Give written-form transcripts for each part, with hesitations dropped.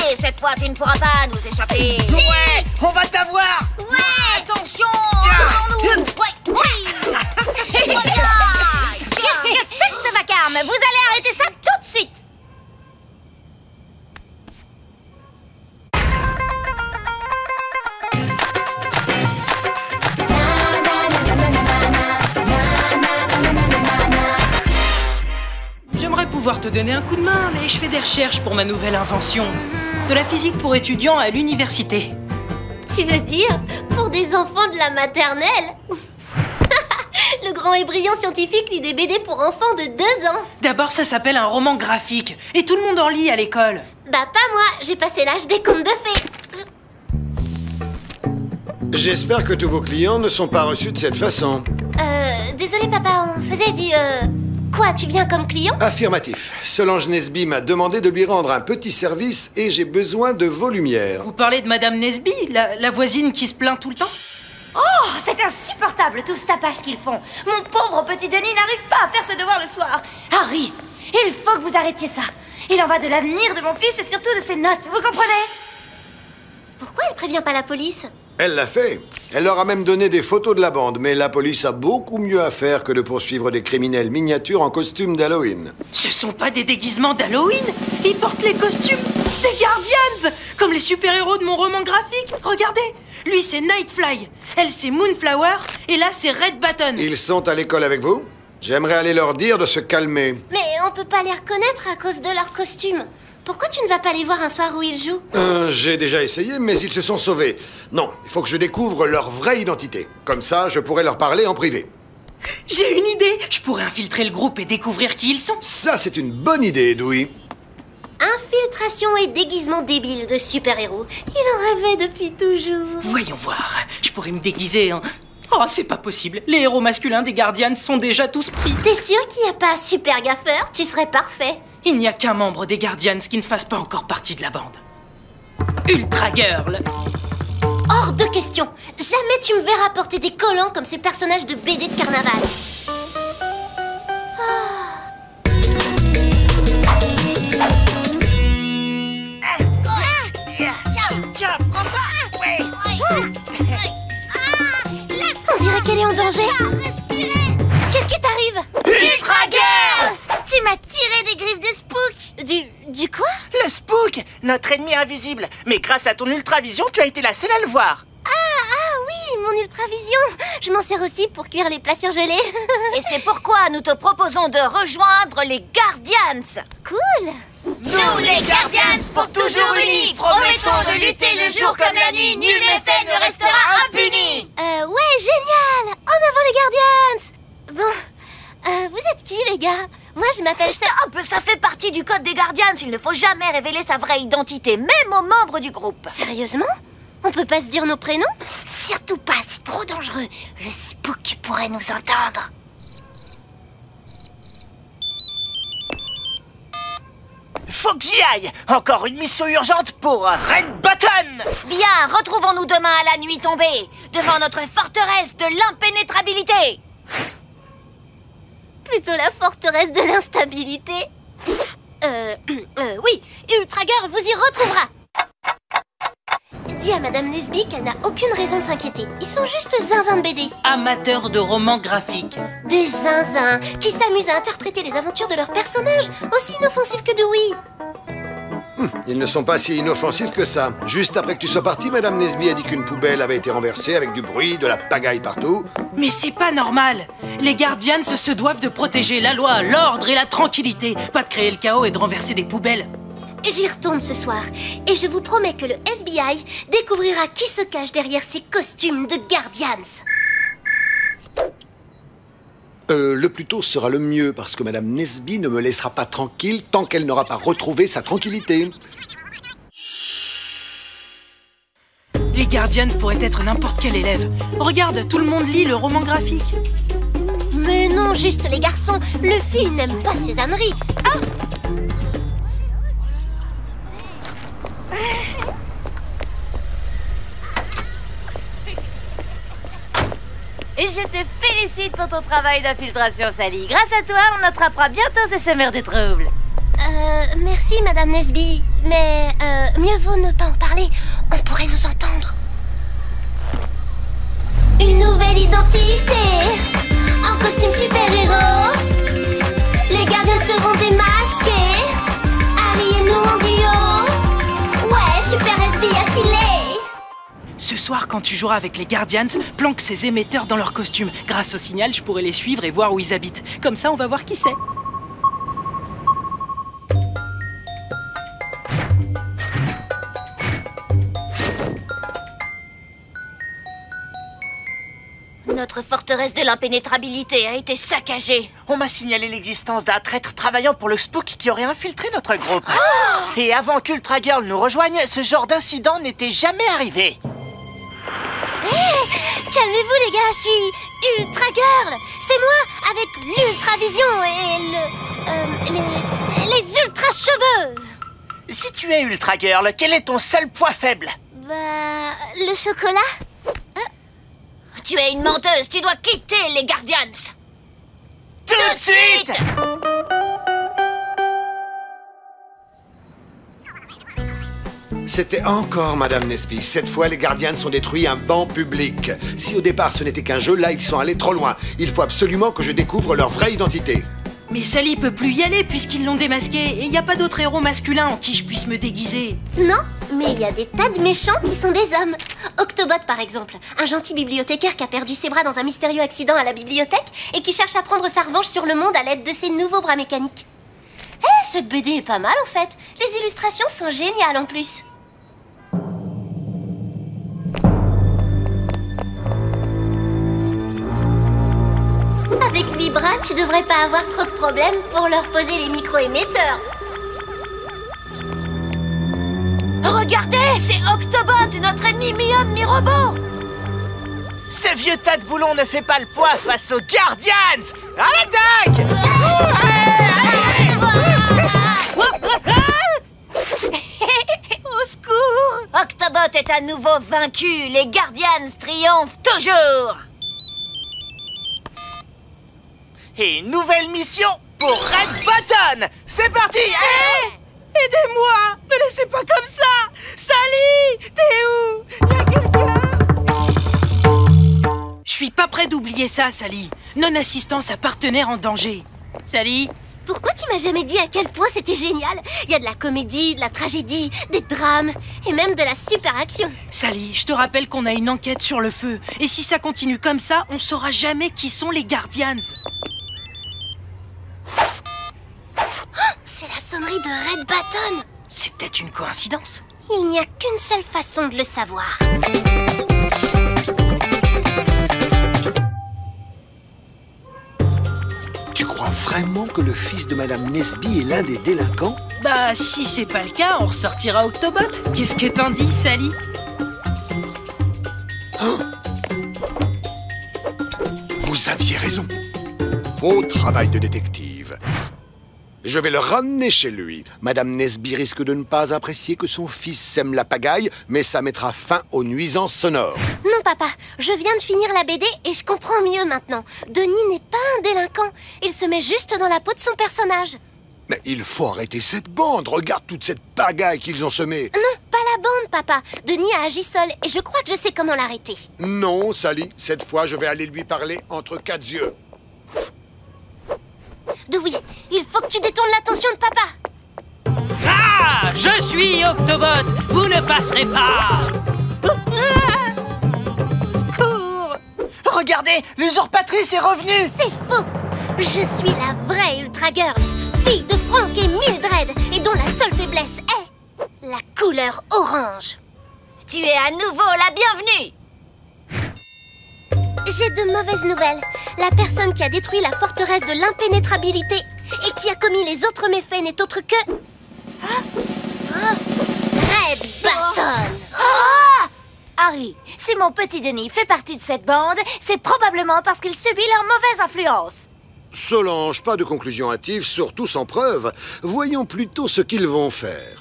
Allez, cette fois, tu ne pourras pas nous échapper. Ouais, on va t'avoir. Ouais, attention, nous. Ouais, oui. Qu'est-ce que c'est que ce vacarme? Vous allez arrêter ça tout de suite. J'aimerais pouvoir te donner un coup de main, mais je fais des recherches pour ma nouvelle invention. De la physique pour étudiants à l'université. Tu veux dire pour des enfants de la maternelle? Le grand et brillant scientifique lit des BD pour enfants de 2 ans. D'abord, ça s'appelle un roman graphique. Et tout le monde en lit à l'école. Bah pas moi, j'ai passé l'âge des contes de fées. J'espère que tous vos clients ne sont pas reçus de cette façon. Désolé papa, on faisait du... Quoi, tu viens comme client? Affirmatif. Solange Nesby m'a demandé de lui rendre un petit service et j'ai besoin de vos lumières. Vous parlez de Madame Nesby, la voisine qui se plaint tout le temps? Oh, c'est insupportable tout ce tapage qu'ils font. Mon pauvre petit Denis n'arrive pas à faire ses devoirs le soir. Harry, il faut que vous arrêtiez ça. Il en va de l'avenir de mon fils et surtout de ses notes, vous comprenez? Pourquoi elle prévient pas la police? Elle l'a fait. Elle leur a même donné des photos de la bande, mais la police a beaucoup mieux à faire que de poursuivre des criminels miniatures en costume d'Halloween. Ce sont pas des déguisements d'Halloween. Ils portent les costumes des Guardians, comme les super-héros de mon roman graphique. Regardez, lui c'est Nightfly, elle c'est Moonflower, et là c'est Red Button. Ils sont à l'école avec vous? J'aimerais aller leur dire de se calmer. Mais on peut pas les reconnaître à cause de leur costume. Pourquoi tu ne vas pas les voir un soir où ils jouent? J'ai déjà essayé, mais ils se sont sauvés. Non, il faut que je découvre leur vraie identité. Comme ça, je pourrai leur parler en privé. J'ai une idée. Je pourrais infiltrer le groupe et découvrir qui ils sont. Ça, c'est une bonne idée, Dewey. Infiltration et déguisement débile de super-héros. Il en rêvait depuis toujours. Voyons voir. Je pourrais me déguiser en... Oh, c'est pas possible. Les héros masculins des Guardians sont déjà tous pris. T'es sûr qu'il n'y a pas super gaffeur? Tu serais parfait. Il n'y a qu'un membre des Guardians qui ne fasse pas encore partie de la bande. Ultra Girl. Hors de question. Jamais tu me verras porter des collants comme ces personnages de BD de carnaval. Tiens, prends ça. Ouais. On dirait qu'elle est en danger. Qu'est-ce qui t'arrive? Ultra Girl! Tu m'as tiré des griffes des spooks. Du quoi? Le spook, notre ennemi invisible. Mais grâce à ton ultravision, tu as été la seule à le voir. Ah oui, mon ultravision. Je m'en sers aussi pour cuire les plats surgelés. Et c'est pourquoi nous te proposons de rejoindre les Guardians. Cool. Nous, les Guardians, pour toujours unis, promettons de lutter le jour comme la nuit. Nul méfait ne restera impuni. Ouais, génial. En avant les Guardians. Bon, vous êtes qui les gars? Moi je m'appelle... Stop, ça fait partie du code des Guardians. Il ne faut jamais révéler sa vraie identité, même aux membres du groupe. Sérieusement? On peut pas se dire nos prénoms? Surtout pas, c'est trop dangereux. Le spook pourrait nous entendre. Faut que j'y aille. Encore une mission urgente pour Red Button. Bien, retrouvons-nous demain à la nuit tombée, devant notre forteresse de l'impénétrabilité. Plutôt la forteresse de l'instabilité. Oui, Ultra Girl vous y retrouvera. Dis à Madame Nesby qu'elle n'a aucune raison de s'inquiéter. Ils sont juste zinzins de BD. Amateurs de romans graphiques. Des zinzins qui s'amusent à interpréter les aventures de leurs personnages, aussi inoffensifs que Dewey. Ils ne sont pas si inoffensifs que ça. Juste après que tu sois parti, Madame Nesby a dit qu'une poubelle avait été renversée avec du bruit, de la pagaille partout. Mais c'est pas normal. Les Guardians se doivent de protéger la loi, l'ordre et la tranquillité. Pas de créer le chaos et de renverser des poubelles. J'y retourne ce soir, et je vous promets que le FBI découvrira qui se cache derrière ces costumes de Guardians. Le plus tôt sera le mieux, parce que Madame Nesby ne me laissera pas tranquille tant qu'elle n'aura pas retrouvé sa tranquillité. Les Guardians pourraient être n'importe quel élève. Regarde, tout le monde lit le roman graphique. Mais non, juste les garçons, le film n'aime pas ces âneries. Ah! Et je te félicite pour ton travail d'infiltration, Sally. Grâce à toi, on attrapera bientôt ces semeurs de troubles. Merci, Madame Nesby, mais mieux vaut ne pas en parler. On pourrait nous entendre. Une nouvelle identité, en costume super-héros. Les gardiens seront démasqués. Harry et nous en duo. Ouais, Super Nesby à stylé. Ce soir, quand tu joueras avec les Guardians, planque ces émetteurs dans leurs costumes. Grâce au signal, je pourrai les suivre et voir où ils habitent. Comme ça, on va voir qui c'est. Notre forteresse de l'impénétrabilité a été saccagée. On m'a signalé l'existence d'un traître travaillant pour le Spook qui aurait infiltré notre groupe. Et avant qu'Ultra Girl nous rejoigne, ce genre d'incident n'était jamais arrivé. Calmez-vous les gars, je suis Ultra Girl. C'est moi, avec l'Ultra Vision et les Ultra Cheveux. Si tu es Ultra Girl, quel est ton seul point faible? Bah, le chocolat. Tu es une menteuse, tu dois quitter les Guardians. Tout de suite! C'était encore Madame Nesby. Cette fois, les Guardians ont détruit un banc public. Si au départ ce n'était qu'un jeu, là ils sont allés trop loin. Il faut absolument que je découvre leur vraie identité. Mais Sally peut plus y aller puisqu'ils l'ont démasqué. Et il n'y a pas d'autre héros masculin en qui je puisse me déguiser. Non, mais il y a des tas de méchants qui sont des hommes. Octobot, par exemple, un gentil bibliothécaire qui a perdu ses bras dans un mystérieux accident à la bibliothèque et qui cherche à prendre sa revanche sur le monde à l'aide de ses nouveaux bras mécaniques. Cette BD est pas mal en fait. Les illustrations sont géniales en plus. Avec 8 bras, tu devrais pas avoir trop de problèmes pour leur poser les micro-émetteurs. Regardez, c'est Octobot, notre ennemi mi-homme, mi-robot. Ce vieux tas de boulons ne fait pas le poids face aux Guardians. À l'attaque! Au secours! Octobot est à nouveau vaincu, les Guardians triomphent toujours. Et une nouvelle mission pour Red Button. C'est parti! Aidez-moi! Me laissez pas comme ça! Sally! T'es où? Y'a quelqu'un? Je suis pas prêt d'oublier ça, Sally. Non-assistance à partenaire en danger. Sally? Pourquoi tu m'as jamais dit à quel point c'était génial? Il y a de la comédie, de la tragédie, des drames et même de la super action. Sally, je te rappelle qu'on a une enquête sur le feu. Et si ça continue comme ça, on saura jamais qui sont les Guardians. C'est la sonnerie de Red Button. C'est peut-être une coïncidence. Il n'y a qu'une seule façon de le savoir. Tu crois vraiment que le fils de Madame Nesby est l'un des délinquants? Bah, si c'est pas le cas, on ressortira Octobot. Qu'est-ce que t'en dis, Sally? Vous aviez raison. Beau travail de détective. Je vais le ramener chez lui. Madame Nesby risque de ne pas apprécier que son fils sème la pagaille, mais ça mettra fin aux nuisances sonores. Non, papa, je viens de finir la BD et je comprends mieux maintenant. Denis n'est pas un délinquant. Il se met juste dans la peau de son personnage. Mais il faut arrêter cette bande. Regarde toute cette pagaille qu'ils ont semée. Non, pas la bande, papa. Denis a agi seul et je crois que je sais comment l'arrêter. Non, Sally, cette fois je vais aller lui parler entre quatre yeux. Dewey, il faut que tu détournes l'attention de papa. Ah! Je suis Octobot! Vous ne passerez pas! Au secours! Regardez, l'usurpatrice est revenue. C'est faux. Je suis la vraie Ultra Girl, fille de Frank et Mildred, et dont la seule faiblesse est la couleur orange. Tu es à nouveau la bienvenue. J'ai de mauvaises nouvelles. La personne qui a détruit la forteresse de l'impénétrabilité et qui a commis les autres méfaits n'est autre que... Red Button. Harry, si mon petit Denis fait partie de cette bande, c'est probablement parce qu'il subit leur mauvaise influence. Solange, pas de conclusion hâtive, surtout sans preuve. Voyons plutôt ce qu'ils vont faire.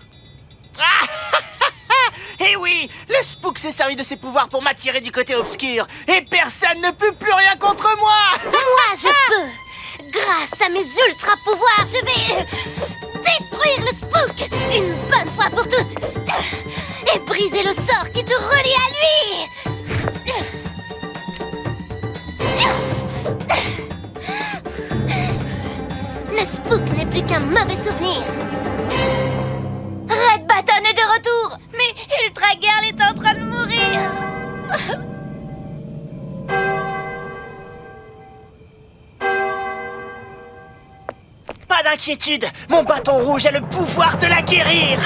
Eh oui, le Spook s'est servi de ses pouvoirs pour m'attirer du côté obscur. Et personne ne peut plus rien contre moi. Moi, je peux. Grâce à mes ultra pouvoirs, je vais détruire mourir, le spook! Une bonne fois pour toutes! Et briser le sort qui te relie à lui! Le spook n'est plus qu'un mauvais souvenir. Red Baton est de retour. Mais Ultra Girl est en train de mourir. Pas d'inquiétude, mon bâton rouge a le pouvoir de la guérir.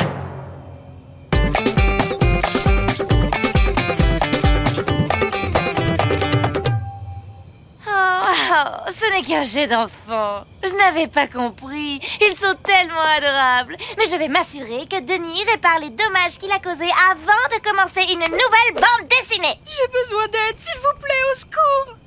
Oh, ce n'est qu'un jeu d'enfant. Je n'avais pas compris. Ils sont tellement adorables. Mais je vais m'assurer que Denis répare les dommages qu'il a causés avant de commencer une nouvelle bande dessinée. J'ai besoin d'aide, s'il vous plaît, au secours!